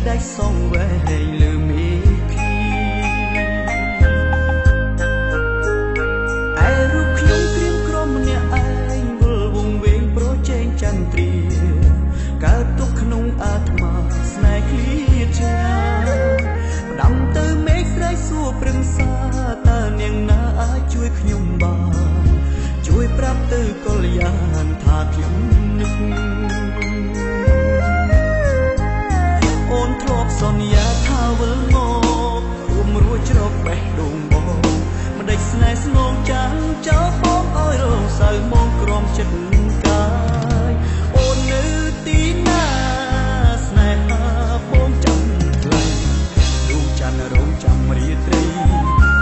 ដៃសងវែងលើមេឃីឯរូបខ្ញុំក្រៀមក្រំម្នាក់ឯងវិលវងវែងប្រជែងចន្ទ្រាកើតទុកក្នុងអាត្មាស្នេហ៍ឃ្លាតឆ្ងាយផ្ដាំទៅមេឃស្រីសួរព្រឹងសាតើនាងណាអាចជួយខ្ញុំបានជួយប្រាប់ទៅកល្យានថាខ្ញុំនឹកអូនធ្លាប់សន្យាថាវិលមករួមរួចជ្រកបេះដូងបងមិនដេចស្នេហ៍ស្នងចាំចោលបងឲ្យរងសៅមកក្រំចិត្តកាយអូននៅទីណាស្នេហាបងចាំខ្លីដួងច័ន្ទរងចាំរាត្រី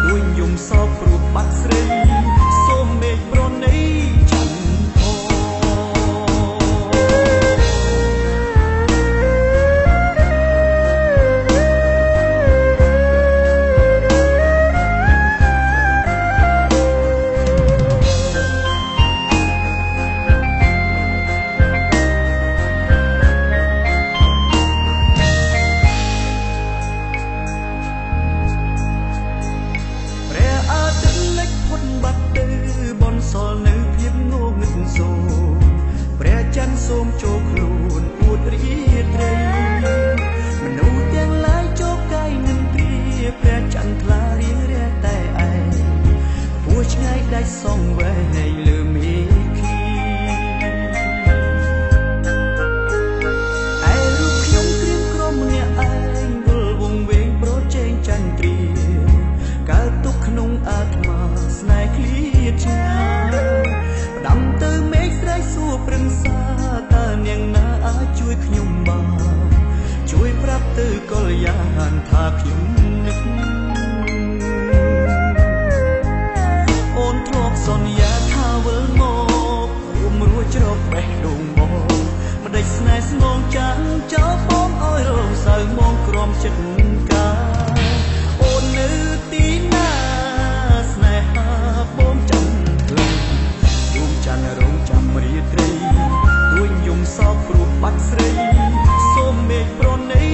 ទួញយំសោកព្រោះបាត់ស្រីសូមមេឃប្រណីសូមចូលខ្លួនអួតរីត្រីមនុស្សទាំងឡាយចូលកាយនឹងព្រាព្រះចន្ទថ្លារៀងរះតែឯងពួរឆ្ងាយដាច់សងវែងលើមេឃីឯរូបខ្ញុំក្រៀមក្រំម្នាក់ឯងវិលវងវែងប្រជែងចន្ទ្រាកើតទុកក្នុងអាត្មាស្នេហ៍ឃ្លាតឆ្ងាយផ្ដាំទៅមេឃស្រីសួរព្រឹងសានាងណាអាចជួយខ្ញុំបានជួយប្រាប់ទៅកល្យានថាខ្ញុំនឹកអូនធ្លាប់សន្យាថាវិលមករួមរួចជ្រកបេះដូងបងមិនដេចស្នេហ៍ស្នងចាំចោលបងឲ្យរងសៅមកក្រំចិត្តកាអូននៅទីណាស្នេហាបងចាំខ្លីដួងច័ន្ទរងចាំរាត្រីទួញយំសោកព្រោះបាត់ស្រីសូមមេឃប្រណី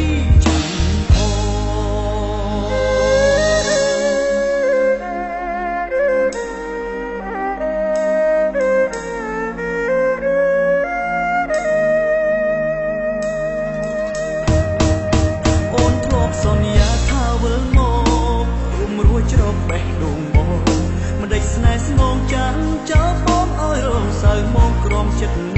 ចាំអូអូនធ្លាប់សន្យាថាវិលមករួមរួចជ្រកបេះដូងបងមិនដេចស្នេហ៍ស្នងចាំចោលបងឲ្យរងសៅមកក្រំចិត្ត